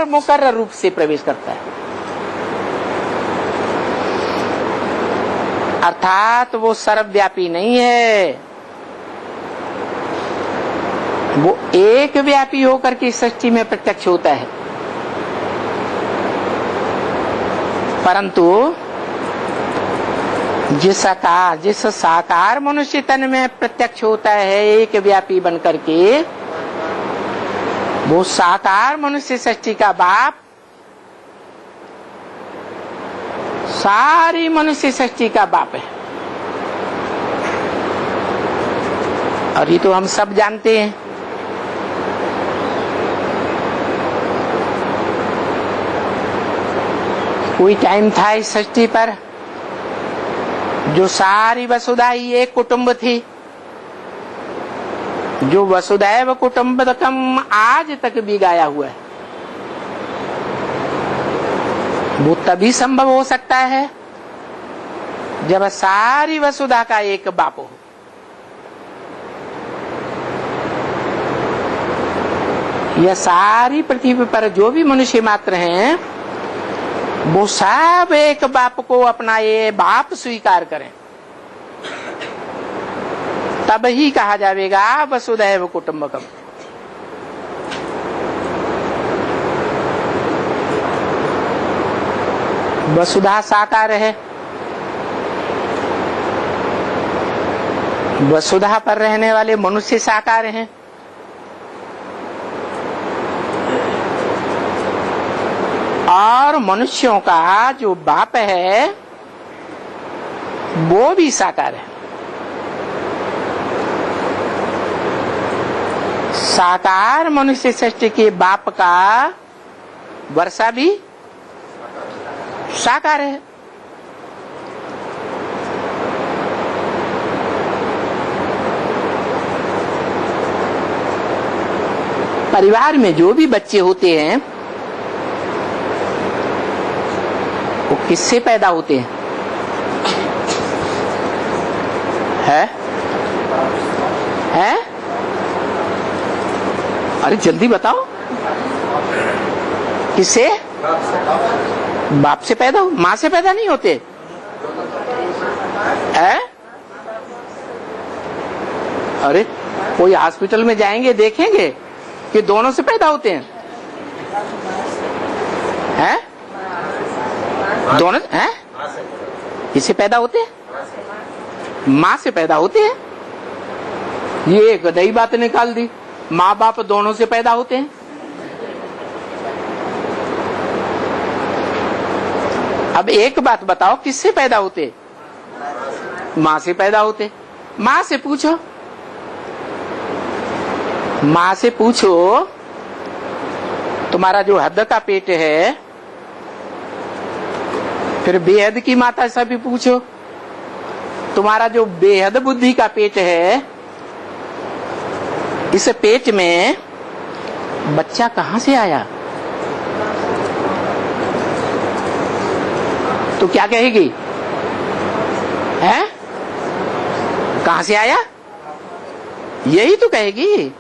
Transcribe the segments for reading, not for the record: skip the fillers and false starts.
और मुकर्रर रूप से प्रवेश करता है। अर्थात वो सर्वव्यापी नहीं है, वो एक व्यापी होकर के सृष्टि में प्रत्यक्ष होता है। परंतु जिस साकार मनुष्य तन में प्रत्यक्ष होता है एक व्यापी बनकर के, वो साकार मनुष्य सृष्टि का बाप सारी मनुष्य सृष्टि का बाप है। और ये तो हम सब जानते हैं। कोई टाइम था इस सृष्टि पर जो सारी वसुधा ही एक कुटुंब थी, जो वसुधैव कुटुंबकम आज तक भी गाया हुआ है। वो तभी संभव हो सकता है जब सारी वसुधा का एक बाप हो। यह सारी पृथ्वी पर जो भी मनुष्य मात्र हैं, वो सब एक बाप को अपना ये बाप स्वीकार करें, तब ही कहा जाएगा वसुधैव कुटुंबकम। वसुधा साकार है, वसुधा पर रहने वाले मनुष्य साकार हैं। और मनुष्यों का जो बाप है वो भी साकार है। साकार मनुष्य सृष्टि के बाप का वर्षा भी साकार है। परिवार में जो भी बच्चे होते हैं वो किससे पैदा होते हैं? है? अरे जल्दी बताओ, किससे? बाप से पैदा हो, माँ से पैदा नहीं होते है? अरे कोई हॉस्पिटल में जाएंगे देखेंगे कि दोनों से पैदा होते हैं। हैं? दोनों हैं? किससे पैदा होते हैं? माँ से पैदा होते हैं। ये एक नई बात निकाल दी, माँ बाप दोनों से पैदा होते हैं। अब एक बात बताओ, किससे पैदा होते? माँ से पैदा होते। माँ से पूछो, माँ से पूछो तुम्हारा जो हद का पेट है, फिर बेहद की माता से भी पूछो तुम्हारा जो बेहद बुद्धि का पेट है, इस पेट में बच्चा कहाँ से आया? तो क्या कहेगी? है? कहाँ से आया? यही तो कहेगी।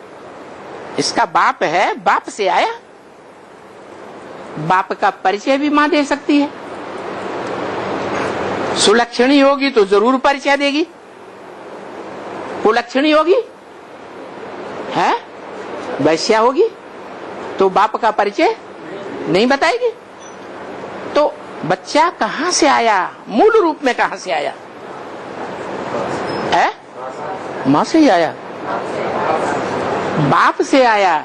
इसका बाप है, बाप से आया। बाप का परिचय भी माँ दे सकती है। सुलक्षणी होगी तो जरूर परिचय देगी, कुलक्षणी होगी है, वैश्या होगी तो बाप का परिचय नहीं बताएगी। तो बच्चा कहाँ से आया? मूल रूप में कहाँ से आया? है? माँ से ही आया, बाप से आया।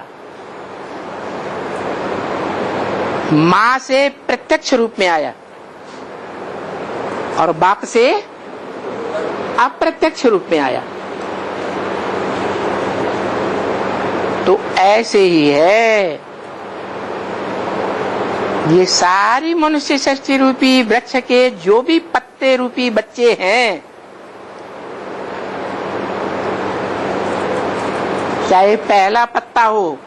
माँ से प्रत्यक्ष रूप में आया और बाप से अप्रत्यक्ष रूप में आया। तो ऐसे ही है ये सारी मनुष्य सृष्टि रूपी वृक्ष के जो भी पत्ते रूपी बच्चे हैं, चाहे पहला पत्ता हो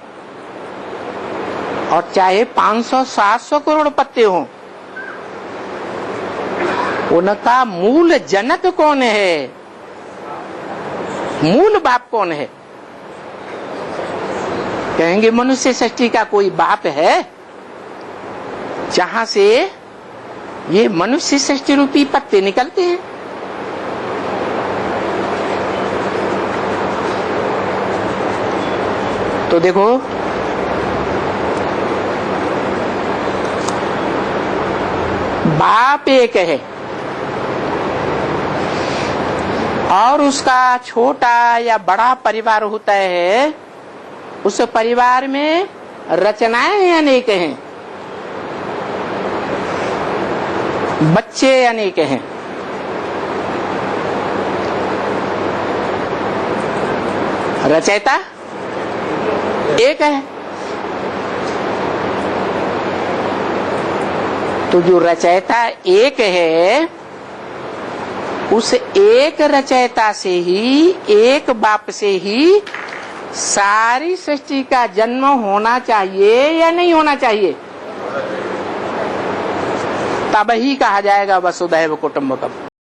और चाहे 500-700 करोड़ पत्ते हो, उनका मूल जनक कौन है? मूल बाप कौन है? कहेंगे मनुष्य सृष्टि का कोई बाप है? जहां से ये मनुष्य सृष्टि रूपी पत्ते निकलते हैं। तो देखो, बाप एक है और उसका छोटा या बड़ा परिवार होता है, उस परिवार में रचनाएं अनेक हैं, बच्चे अनेक हैं। रचयिता एक है। तो जो रचयिता एक है, उस एक रचयिता से ही, एक बाप से ही सारी सृष्टि का जन्म होना चाहिए या नहीं होना चाहिए? तब ही कहा जाएगा वसुधैव कुटुंबकम।